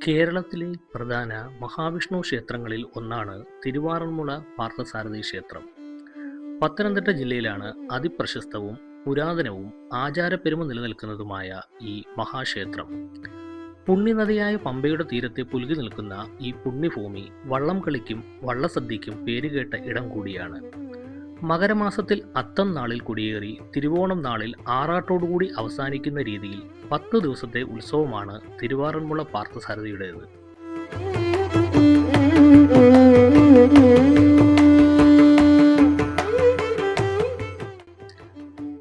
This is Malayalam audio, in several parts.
കേരളത്തിലെ പ്രധാന മഹാവിഷ്ണു ക്ഷേത്രങ്ങളിൽ ഒന്നാണ് തിരുവാറന്മുള പാർത്ഥസാരഥി ക്ഷേത്രം. പത്തനംതിട്ട ജില്ലയിലാണ് അതിപ്രശസ്തവും പുരാതനവും ആചാരപ്പെരുമ നിലനിൽക്കുന്നതുമായ ഈ മഹാക്ഷേത്രം. പുണ്യനദിയായ പമ്പയുടെ തീരത്തെ പുലുകി നിൽക്കുന്ന ഈ പുണ്യഭൂമി വള്ളം കളിക്കും വള്ളസദ്യയ്ക്കും പേരുകേട്ട ഇടം കൂടിയാണ്. മകരമാസത്തിൽ അത്തം നാളിൽ കുടിയേറി തിരുവോണം നാളിൽ ആറാട്ടോടുകൂടി അവസാനിക്കുന്ന രീതിയിൽ 10 ദിവസത്തെ ഉത്സവമാണ് തിരുവാറന്മുള പാർത്ഥസാരഥിയുടേത്.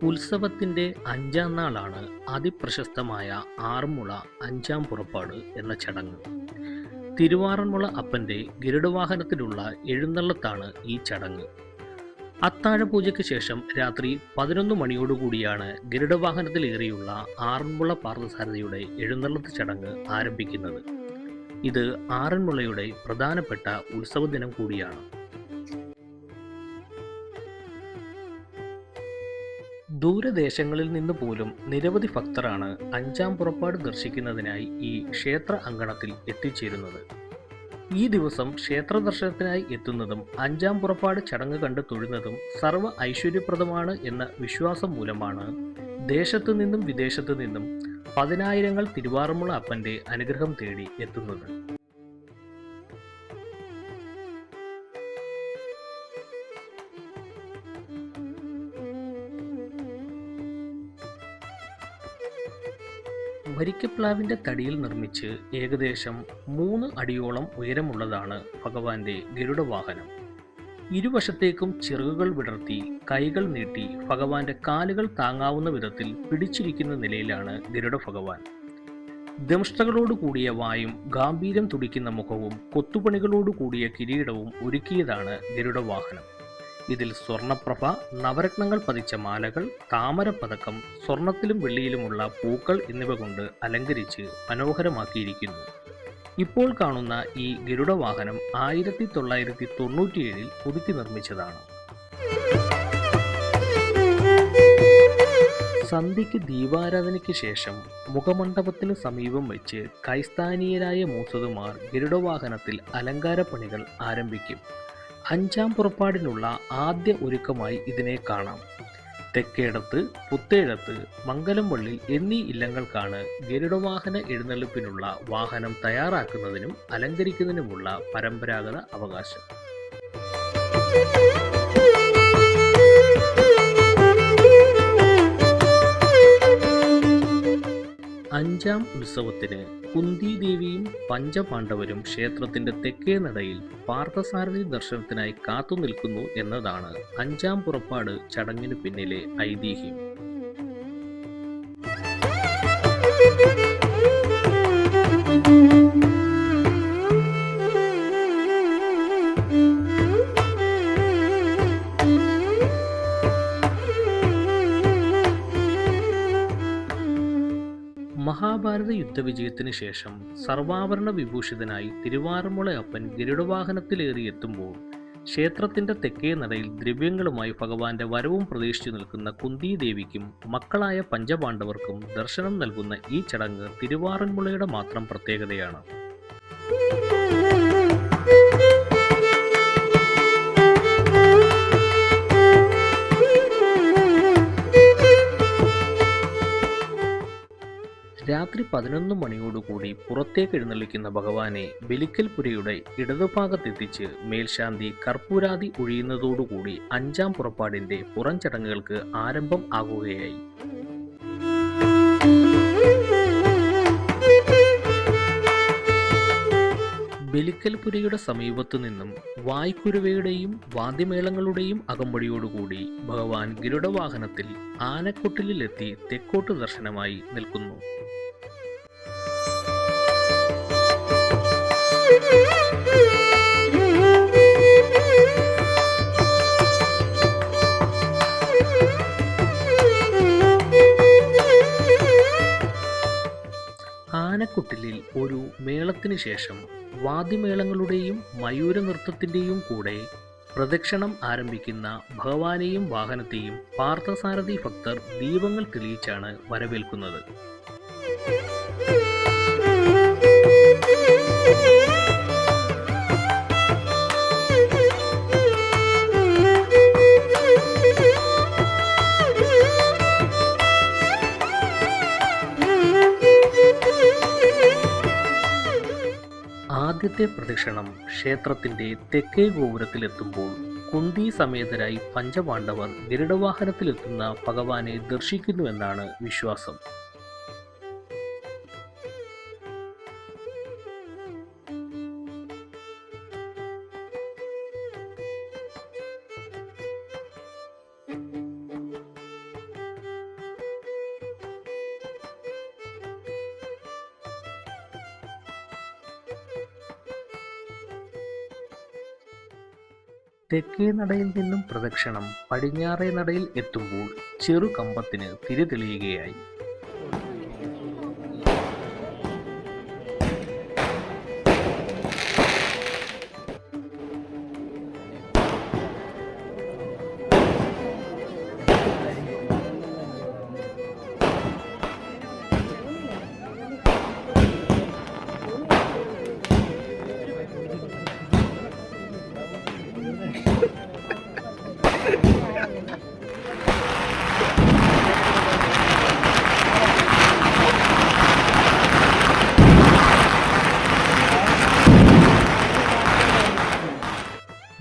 ഉത്സവത്തിന്റെ 5ാം നാളാണ് അതിപ്രശസ്തമായ ആറന്മുള 5ാം പുറപ്പാട് എന്ന ചടങ്ങ്. തിരുവാറന്മുള അപ്പന്റെ ഗരുഡവാഹനത്തിലുള്ള എഴുന്നള്ളത്താണ് ഈ ചടങ്ങ്. അത്താഴപൂജയ്ക്ക് ശേഷം രാത്രി 11 മണിയോടുകൂടിയാണ് ഗരുഡവാഹനത്തിലേറിയുള്ള ആറന്മുള പാർത്ഥസാരഥിയുടെ എഴുന്നള്ളത്ത് ചടങ്ങ് ആരംഭിക്കുന്നത്. ഇത് ആറന്മുളയുടെ പ്രധാനപ്പെട്ട ഉത്സവ ദിനം കൂടിയാണ്. ദൂരദേശങ്ങളിൽ നിന്ന് പോലും നിരവധി ഭക്തരാണ് 5ാം പുറപ്പാട് ദർശിക്കുന്നതിനായി ഈ ക്ഷേത്ര അങ്കണത്തിൽ എത്തിച്ചേരുന്നത്. ഈ ദിവസം ക്ഷേത്ര ദർശനത്തിനായി എത്തുന്നതും 5ാം പുറപ്പാട് ചടങ്ങ് കണ്ട് തൊഴുന്നതും സർവ്വ ഐശ്വര്യപ്രദമാണ് എന്ന വിശ്വാസം മൂലമാണ് ദേശത്തു നിന്നും വിദേശത്തു നിന്നും പതിനായിരങ്ങൾ തിരുവാറന്മുള അപ്പന്റെ അനുഗ്രഹം തേടി എത്തുന്നത്. വരിക്കപ്ലാവിന്റെ തടിയിൽ നിർമ്മിച്ച് ഏകദേശം 3 അടിയോളം ഉയരമുള്ളതാണ് ഭഗവാന്റെ ഗരുഡവാഹനം. ഇരുവശത്തേക്കും ചിറകുകൾ വിടർത്തി കൈകൾ നീട്ടി ഭഗവാന്റെ കാലുകൾ താങ്ങാവുന്ന വിധത്തിൽ പിടിച്ചിരിക്കുന്ന നിലയിലാണ് ഗരുഡ ഭഗവാൻ. ദംഷ്ട്രകളോടുകൂടിയ വായും ഗാംഭീര്യം തുടിക്കുന്ന മുഖവും കൊത്തുപണികളോടുകൂടിയ കിരീടവും ഒരുക്കിയതാണ് ഗരുഡവാഹനം. ഇതിൽ സ്വർണപ്രഭ, നവരത്നങ്ങൾ പതിച്ച മാലകൾ, താമരപ്പതക്കം, സ്വർണത്തിലും വെള്ളിയിലുമുള്ള പൂക്കൾ എന്നിവ കൊണ്ട് അലങ്കരിച്ച് മനോഹരമാക്കിയിരിക്കുന്നു. ഇപ്പോൾ കാണുന്ന ഈ ഗരുഡവാഹനം 1997 പുതുക്കി നിർമ്മിച്ചതാണ്. സന്ധ്യയ്ക്ക് ദീപാരാധനയ്ക്ക് ശേഷം മുഖമണ്ഡപത്തിന് സമീപം വെച്ച് ക്രൈസ്താനീയരായ മൂസതുമാർ ഗരുഡവാഹനത്തിൽ അലങ്കാരപ്പണികൾ ആരംഭിക്കും. 5ാം പുറപ്പാടിനുള്ള ആദ്യ ഒരുക്കമായി ഇതിനെ കാണാം. തെക്കേടത്ത്, പുത്തേഴത്ത്, മംഗലംപള്ളി എന്നീ ഇല്ലങ്ങൾക്കാണ് ഗരുഡവാഹന എഴുന്നള്ളിപ്പിനുള്ള വാഹനം തയ്യാറാക്കുന്നതിനും അലങ്കരിക്കുന്നതിനുമുള്ള പരമ്പരാഗത അവകാശം. 5ാം ഉത്സവത്തിന് കുന്തിദേവിയും പഞ്ചപാണ്ഡവരും ക്ഷേത്രത്തിന്റെ തെക്കേ നടയിൽ പാർത്ഥസാരഥി ദർശനത്തിനായി കാത്തുനിൽക്കുന്നു എന്നതാണ് 5ാം പുറപ്പാട് ചടങ്ങിനു പിന്നിലെ ഐതിഹ്യം. മഹാഭാരത യുദ്ധവിജയത്തിന് ശേഷം സർവാഭരണ വിഭൂഷിതനായി തിരുവാറന്മുള അപ്പൻ ഗരുഡവാഹനത്തിലേറി എത്തുമ്പോൾ ക്ഷേത്രത്തിന്റെ തെക്കേ നടയിൽ ദ്രവ്യങ്ങളുമായി ഭഗവാന്റെ വരവും പ്രതീക്ഷിച്ചു നിൽക്കുന്ന കുന്തിദേവിക്കും മക്കളായ പഞ്ചപാണ്ഡവർക്കും ദർശനം നൽകുന്ന ഈ ചടങ്ങ് തിരുവാറന്മുളയുടെ മാത്രം പ്രത്യേകതയാണ്. രാത്രി 11 മണിയോടുകൂടി പുറത്തേക്ക് എഴുന്നള്ളിക്കുന്ന ഭഗവാനെ ബലിക്കൽപുരയുടെ ഇടതുഭാഗത്തെത്തിച്ച് മേൽശാന്തി കർപ്പൂരാദി ഒഴിയുന്നതോടുകൂടി 5ാം പുറപ്പാടിന്റെ പുറം ചടങ്ങുകൾക്ക് ആരംഭം ആകുകയായി. ബലിക്കൽപുരയുടെ സമീപത്തു നിന്നും വായ്ക്കുരുവയുടെയും വാദ്യമേളങ്ങളുടെയും അകമ്പടിയോടുകൂടി ഭഗവാൻ ഗരുഡവാഹനത്തിൽ ആനക്കൊട്ടിലെത്തി തെക്കോട്ട് ദർശനമായി നിൽക്കുന്നു. ആനക്കൊട്ടിലിൽ ഒരു മേളത്തിന് ശേഷം വാദ്യമേളങ്ങളുടെയും മയൂര നൃത്തത്തിൻ്റെയും കൂടെ പ്രദക്ഷിണം ആരംഭിക്കുന്ന ഭഗവാനെയും വാഹനത്തെയും പാർത്ഥസാരഥി ഭക്തർ ദീപങ്ങൾ തെളിയിച്ചാണ് വരവേൽക്കുന്നത്. ആദ്യത്തെ പ്രദക്ഷിണം ക്ഷേത്രത്തിന്റെ തെക്കേ ഗോപുരത്തിലെത്തുമ്പോൾ കുന്തി സമേതരായി പഞ്ചപാണ്ഡവർ ഗരുഡവാഹനത്തിലെത്തുന്ന ഭഗവാനെ ദർശിക്കുന്നുവെന്നാണ് വിശ്വാസം. തെക്കേ നടയിൽ നിന്നും പ്രദക്ഷിണം പടിഞ്ഞാറേ നടയിൽ എത്തുമ്പോൾ ചെറു കമ്പത്തിന് തിരി തെളിയുകയായി.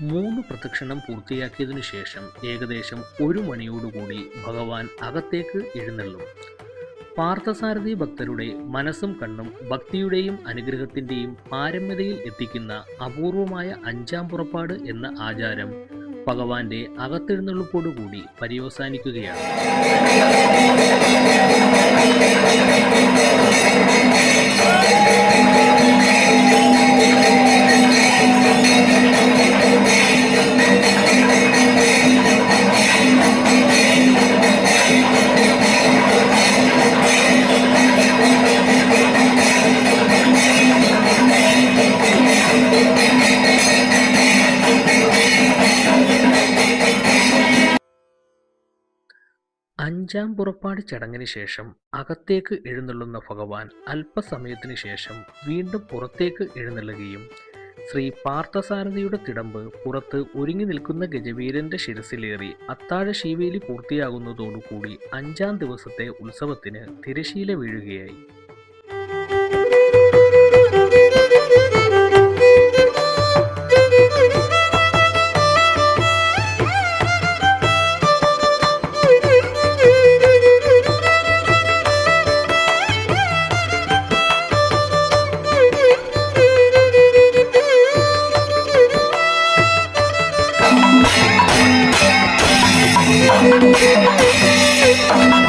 മൂന്ന് പ്രദക്ഷിണം പൂർത്തിയാക്കിയതിനു ശേഷം ഏകദേശം 1 മണിയോടുകൂടി ഭഗവാൻ അകത്തേക്ക് എഴുന്നള്ളും. പാർത്ഥസാരഥി ഭക്തരുടെ മനസ്സും കണ്ണും ഭക്തിയുടെയും അനുഗ്രഹത്തിൻ്റെയും പാരമ്യതയിൽ എത്തിക്കുന്ന അപൂർവമായ 5-ാം പുറപ്പാട് എന്ന ആചാരം ഭഗവാന്റെ അകത്തെഴുന്നള്ളിപ്പോടുകൂടി പര്യവസാനിക്കുകയാണ്. അഞ്ചാം പുറപ്പാട് ചടങ്ങിന് ശേഷം അകത്തേക്ക് എഴുന്നള്ളുന്ന ഭഗവാൻ അല്പസമയത്തിന് ശേഷം വീണ്ടും പുറത്തേക്ക് എഴുന്നള്ളുകയും ശ്രീ പാർത്ഥസാരഥിയുടെ തിടമ്പ് പുറത്ത് ഒരുങ്ങി നിൽക്കുന്ന ഗജവീരന്റെ ശിരസിലേറി അത്താഴ ശീവേലി പൂർത്തിയാകുന്നതോടുകൂടി 5-ാം ദിവസത്തെ ഉത്സവത്തിന് തിരശീല വീഴുകയായി. Thank you.